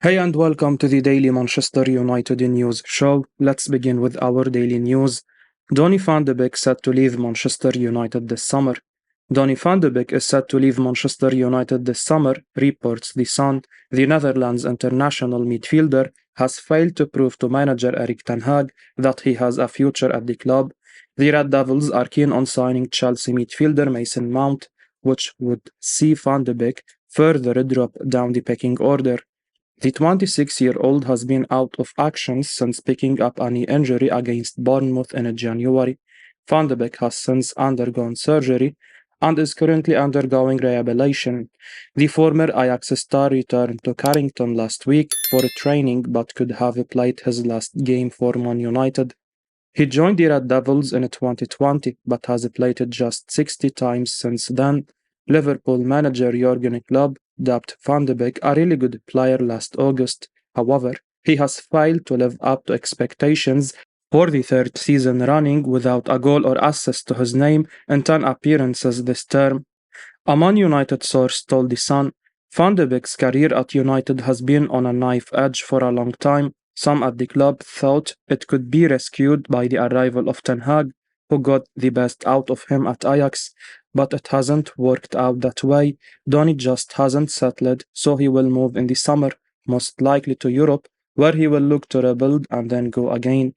Hey and welcome to the Daily Manchester United News Show. Let's begin with our daily news. Donny van de Beek set to leave Manchester United this summer. Donny van de Beek is set to leave Manchester United this summer, reports The Sun. The Netherlands international midfielder has failed to prove to manager Erik Ten Hag that he has a future at the club. The Red Devils are keen on signing Chelsea midfielder Mason Mount, which would see van de Beek further drop down the pecking order. The 26-year-old has been out of action since picking up a knee injury against Bournemouth in January. Van de Beek has since undergone surgery and is currently undergoing rehabilitation. The former Ajax star returned to Carrington last week for training but could have played his last game for Man United. He joined the Red Devils in 2020 but has played just 60 times since then. Liverpool manager Jurgen Klopp dubbed Van de Beek a really good player last August. However, he has failed to live up to expectations for the third season running without a goal or assist to his name in 10 appearances this term. A Man United source told The Sun, Van de Beek's career at United has been on a knife edge for a long time. Some at the club thought it could be rescued by the arrival of Ten Hag, who got the best out of him at Ajax, but it hasn't worked out that way. Donny just hasn't settled, so he will move in the summer, most likely to Europe, where he will look to rebuild and then go again.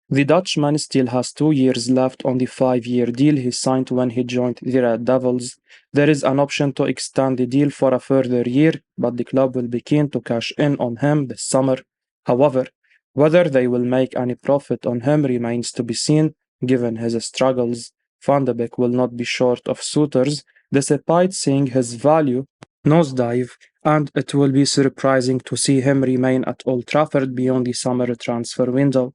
The Dutchman still has 2 years left on the 5-year deal he signed when he joined the Red Devils. There is an option to extend the deal for a further year, but the club will be keen to cash in on him this summer. However, whether they will make any profit on him remains to be seen, given his struggles. Van de Beek will not be short of suitors, despite seeing his value nosedive, and it will be surprising to see him remain at Old Trafford beyond the summer transfer window.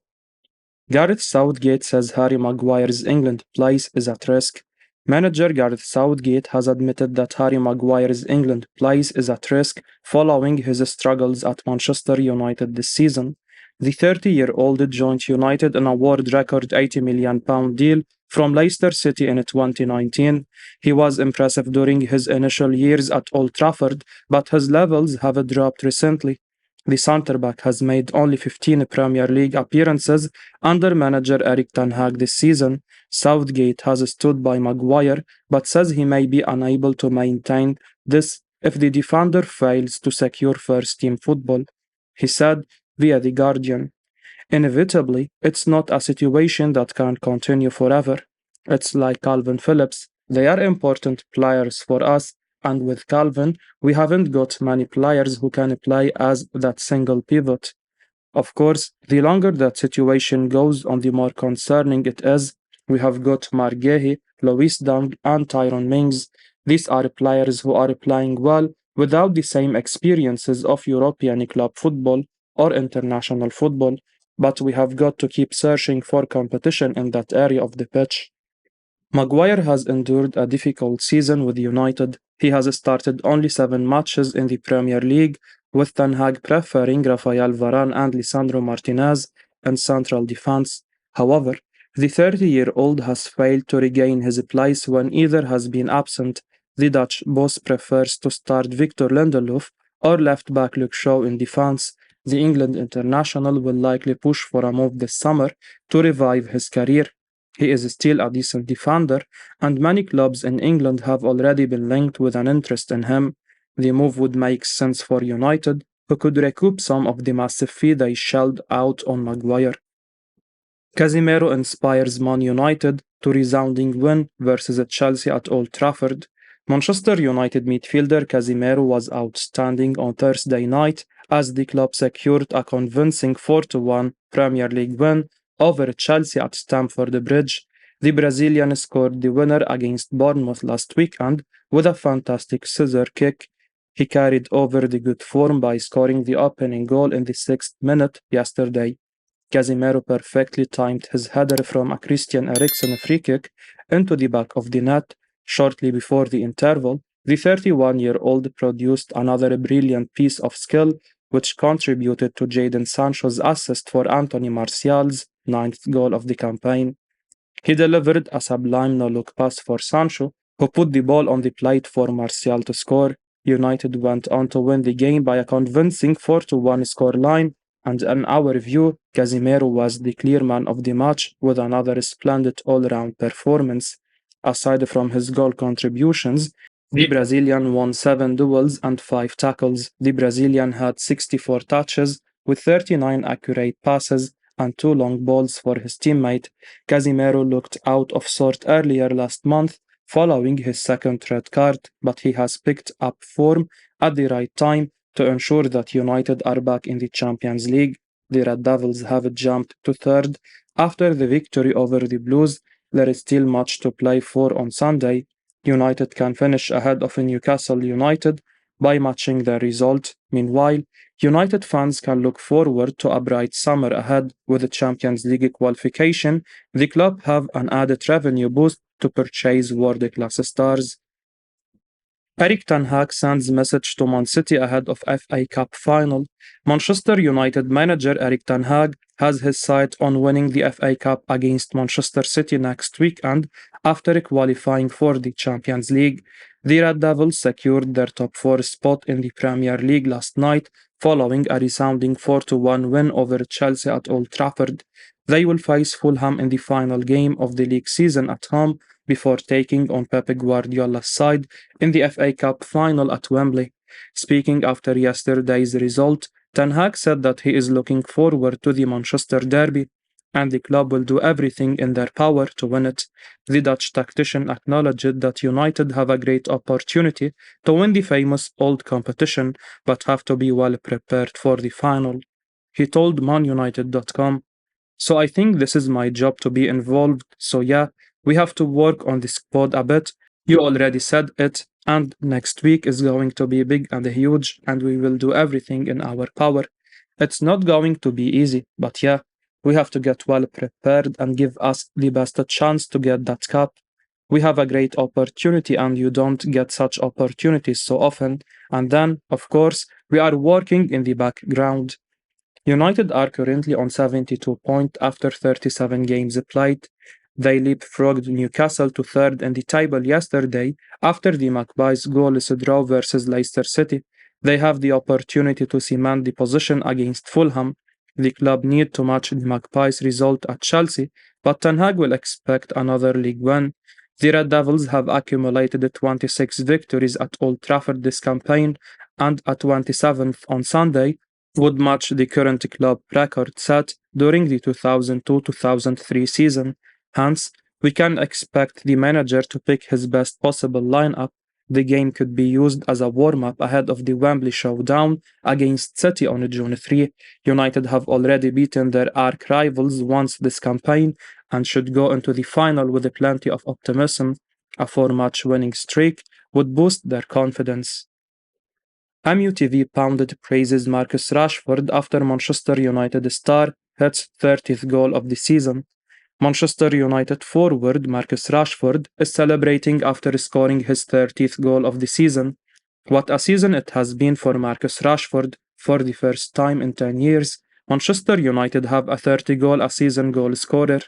Gareth Southgate says Harry Maguire's England place is at risk. Manager Gareth Southgate has admitted that Harry Maguire's England place is at risk following his struggles at Manchester United this season. The 30-year-old joined United in a world record £80 million deal from Leicester City in 2019. He was impressive during his initial years at Old Trafford, but his levels have dropped recently. The centre-back has made only 15 Premier League appearances under manager Erik Ten Hag this season. Southgate has stood by Maguire, but says he may be unable to maintain this if the defender fails to secure first-team football. He said via The Guardian, "Inevitably, it's not a situation that can continue forever. It's like Calvin Phillips. They are important players for us, and with Calvin, we haven't got many players who can play as that single pivot. Of course, the longer that situation goes on, the more concerning it is. We have got Min-jae, Lewis Dunk, and Tyrone Mings. These are players who are playing well without the same experiences of European club football or international football, but we have got to keep searching for competition in that area of the pitch." Maguire has endured a difficult season with United. He has started only 7 matches in the Premier League, with Ten Hag preferring Rafael Varane and Lisandro Martinez in central defense. However, the 30-year-old has failed to regain his place when either has been absent. The Dutch boss prefers to start Victor Lindelof or left-back Luke Shaw in defense. The England international will likely push for a move this summer to revive his career. He is still a decent defender, and many clubs in England have already been linked with an interest in him. The move would make sense for United, who could recoup some of the massive fee they shelled out on Maguire. Casemiro inspires Man United to resounding win versus Chelsea at Old Trafford. Manchester United midfielder Casemiro was outstanding on Thursday night as the club secured a convincing 4-1 Premier League win over Chelsea at Stamford Bridge. The Brazilian scored the winner against Bournemouth last weekend with a fantastic scissor kick. He carried over the good form by scoring the opening goal in the 6th minute yesterday. Casemiro perfectly timed his header from a Christian Eriksen free kick into the back of the net. Shortly before the interval, the 31-year-old produced another brilliant piece of skill, which contributed to Jadon Sancho's assist for Anthony Martial's 9th goal of the campaign. He delivered a sublime no-look pass for Sancho, who put the ball on the plate for Martial to score. United went on to win the game by a convincing 4-1 scoreline, and in our view, Casemiro was the clear man of the match with another splendid all-round performance. Aside from his goal contributions, the Brazilian won 7 duels and 5 tackles. The Brazilian had 64 touches with 39 accurate passes and 2 long balls for his teammate. Casemiro looked out of sort earlier last month following his second red card, but he has picked up form at the right time to ensure that United are back in the Champions League. The Red Devils have jumped to third after the victory over the Blues. There is still much to play for on Sunday. United can finish ahead of Newcastle United by matching their result. Meanwhile, United fans can look forward to a bright summer ahead with the Champions League qualification. The club have an added revenue boost to purchase world-class stars. Erik Ten Hag sends message to Man City ahead of FA Cup final. Manchester United manager Erik Ten Hag has his sight on winning the FA Cup against Manchester City next weekend after qualifying for the Champions League. The Red Devils secured their top 4 spot in the Premier League last night following a resounding 4-1 win over Chelsea at Old Trafford. They will face Fulham in the final game of the league season at home before taking on Pep Guardiola's side in the FA Cup final at Wembley. Speaking after yesterday's result, Ten Hag said that he is looking forward to the Manchester derby and the club will do everything in their power to win it. The Dutch tactician acknowledged that United have a great opportunity to win the famous old competition but have to be well prepared for the final. He told ManUnited.com, "So I think this is my job to be involved, so yeah, we have to work on the squad a bit. You already said it, and next week is going to be big and huge, and we will do everything in our power. It's not going to be easy, but yeah, we have to get well prepared and give us the best chance to get that cup. We have a great opportunity, and you don't get such opportunities so often. And then, of course, we are working in the background." United are currently on 72 points after 37 games played. They leapfrogged Newcastle to third in the table yesterday after the Magpies' goalless draw versus Leicester City. They have the opportunity to cement the position against Fulham. The club need to match the Magpies' result at Chelsea, but Ten Hag will expect another league win. The Red Devils have accumulated 26 victories at Old Trafford this campaign, and a 27th on Sunday would match the current club record set during the 2002-2003 season. Hence, we can expect the manager to pick his best possible lineup. The game could be used as a warm-up ahead of the Wembley showdown against City on June 3. United have already beaten their arch-rivals once this campaign and should go into the final with plenty of optimism. A 4-match winning streak would boost their confidence. MUTV pounded praises Marcus Rashford after Manchester United star hits 30th goal of the season. Manchester United forward Marcus Rashford is celebrating after scoring his 30th goal of the season. What a season it has been for Marcus Rashford. For the first time in 10 years, Manchester United have a 30-goal-a-season goal scorer.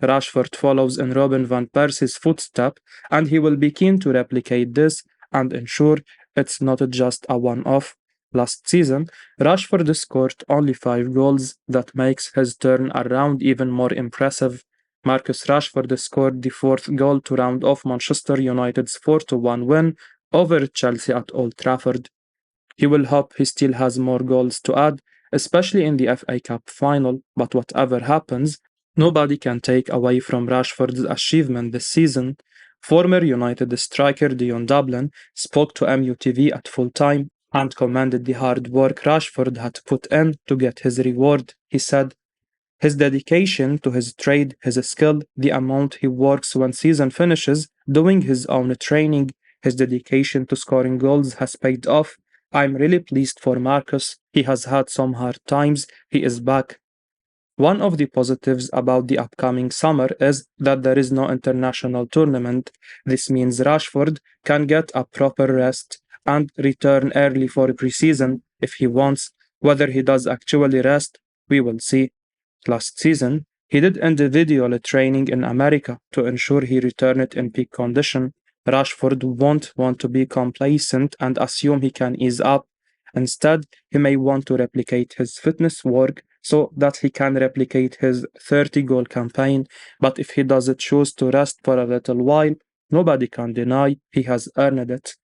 Rashford follows in Robin van Persie's footsteps, and he will be keen to replicate this and ensure it's not just a one-off. Last season, Rashford scored only 5 goals. That makes his turn around even more impressive. Marcus Rashford scored the 4th goal to round off Manchester United's 4-1 win over Chelsea at Old Trafford. He will hope he still has more goals to add, especially in the FA Cup final, but whatever happens, nobody can take away from Rashford's achievement this season. Former United striker Dion Dublin spoke to MUTV at full time and commended the hard work Rashford had put in to get his reward. He said, "His dedication to his trade, his skill, the amount he works when season finishes, doing his own training, his dedication to scoring goals has paid off. I'm really pleased for Marcus. He has had some hard times. He is back." One of the positives about the upcoming summer is that there is no international tournament. This means Rashford can get a proper rest and return early for preseason if he wants. Whether he does actually rest, we will see. Last season, he did individual training in America to ensure he returned in peak condition. Rashford won't want to be complacent and assume he can ease up. Instead, he may want to replicate his fitness work so that he can replicate his 30-goal campaign, but if he does choose to rest for a little while, nobody can deny he has earned it.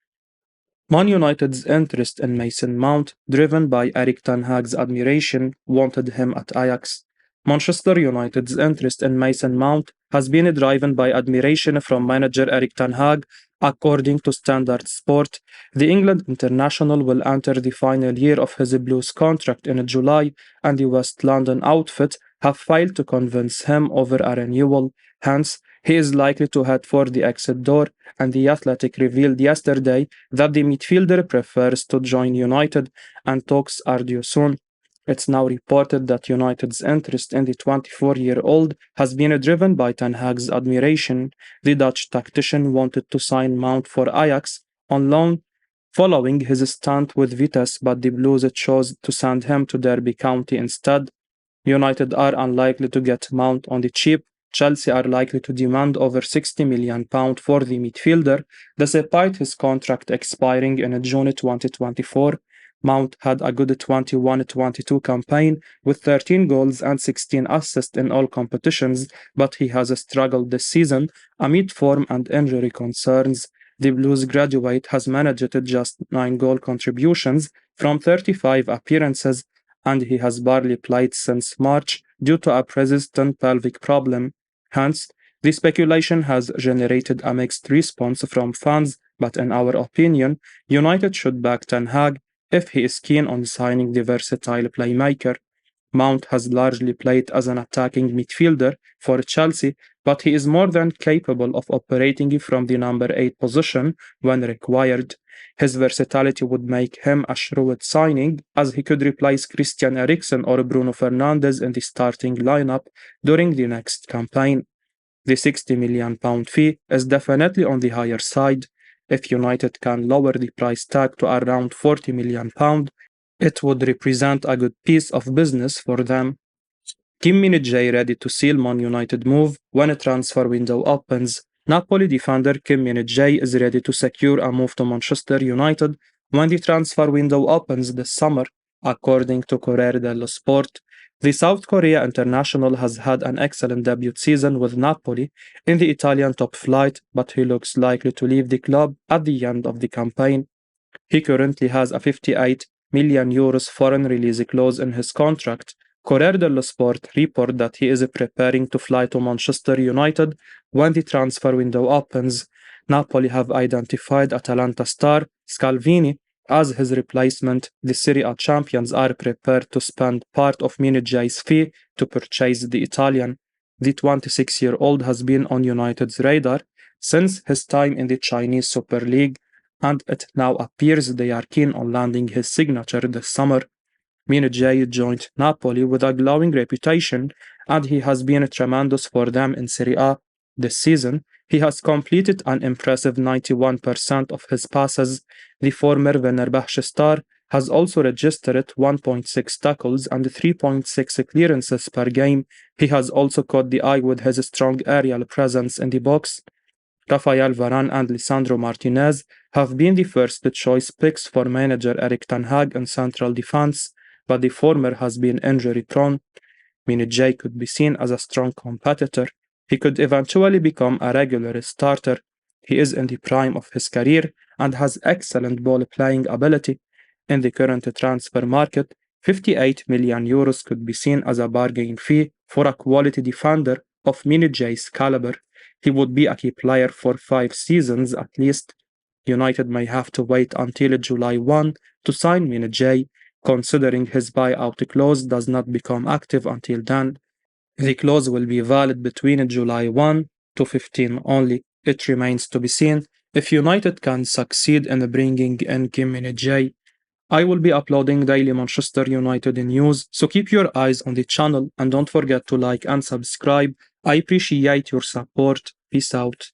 Man United's interest in Mason Mount, driven by Erik Ten Hag's admiration, wanted him at Ajax. Manchester United's interest in Mason Mount has been driven by admiration from manager Erik Ten Hag. According to Standard Sport, the England international will enter the final year of his Blues contract in July, and the West London outfit have failed to convince him over a renewal. Hence, he is likely to head for the exit door, and The Athletic revealed yesterday that the midfielder prefers to join United and talks are due soon. It's now reported that United's interest in the 24-year-old has been driven by Ten Hag's admiration. The Dutch tactician wanted to sign Mount for Ajax on loan following his stint with Vitesse, but the Blues chose to send him to Derby County instead. United are unlikely to get Mount on the cheap. Chelsea are likely to demand over £60 million for the midfielder, despite his contract expiring in June 2024. Mount had a good 21-22 campaign with 13 goals and 16 assists in all competitions, but he has struggled this season amid form and injury concerns. The Blues graduate has managed just 9 goal contributions from 35 appearances, and he has barely played since March due to a persistent pelvic problem. Hence, the speculation has generated a mixed response from fans, but in our opinion, United should back Ten Hag if he is keen on signing the versatile playmaker. Mount has largely played as an attacking midfielder for Chelsea, but he is more than capable of operating from the number 8 position when required. His versatility would make him a shrewd signing, as he could replace Christian Eriksen or Bruno Fernandes in the starting lineup during the next campaign. The £60 million fee is definitely on the higher side. If United can lower the price tag to around £40 million, it would represent a good piece of business for them. Min-jae ready to seal Man United move when a transfer window opens. Napoli defender Min-jae is ready to secure a move to Manchester United when the transfer window opens this summer, according to Corriere dello Sport. The South Korea international has had an excellent debut season with Napoli in the Italian top flight, but he looks likely to leave the club at the end of the campaign. He currently has a €58 million foreign release clause in his contract. Corriere dello Sport report that he is preparing to fly to Manchester United when the transfer window opens. Napoli have identified Atalanta star Scalvini as his replacement. The Serie A champions are prepared to spend part of Min-jae's fee to purchase the Italian. The 26-year-old has been on United's radar since his time in the Chinese Super League, and it now appears they are keen on landing his signature this summer. Min-jae joined Napoli with a glowing reputation, and he has been tremendous for them in Serie A. This season, he has completed an impressive 91% of his passes. The former Fenerbahce star has also registered 1.6 tackles and 3.6 clearances per game. He has also caught the eye with his strong aerial presence in the box. Rafael Varane and Lisandro Martinez have been the first choice picks for manager Erik Ten Hag in central defense, but the former has been injury-prone. Min-jae could be seen as a strong competitor. He could eventually become a regular starter. He is in the prime of his career and has excellent ball-playing ability. In the current transfer market, €58 million could be seen as a bargain fee for a quality defender of Min-jae's caliber. He would be a key player for 5 seasons at least. United may have to wait until July 1 to sign Min-jae, considering his buyout clause does not become active until then. The clause will be valid between July 1 to 15 only. It remains to be seen if United can succeed in bringing in Min-jae. I will be uploading daily Manchester United news, so keep your eyes on the channel and don't forget to like and subscribe. I appreciate your support. Peace out.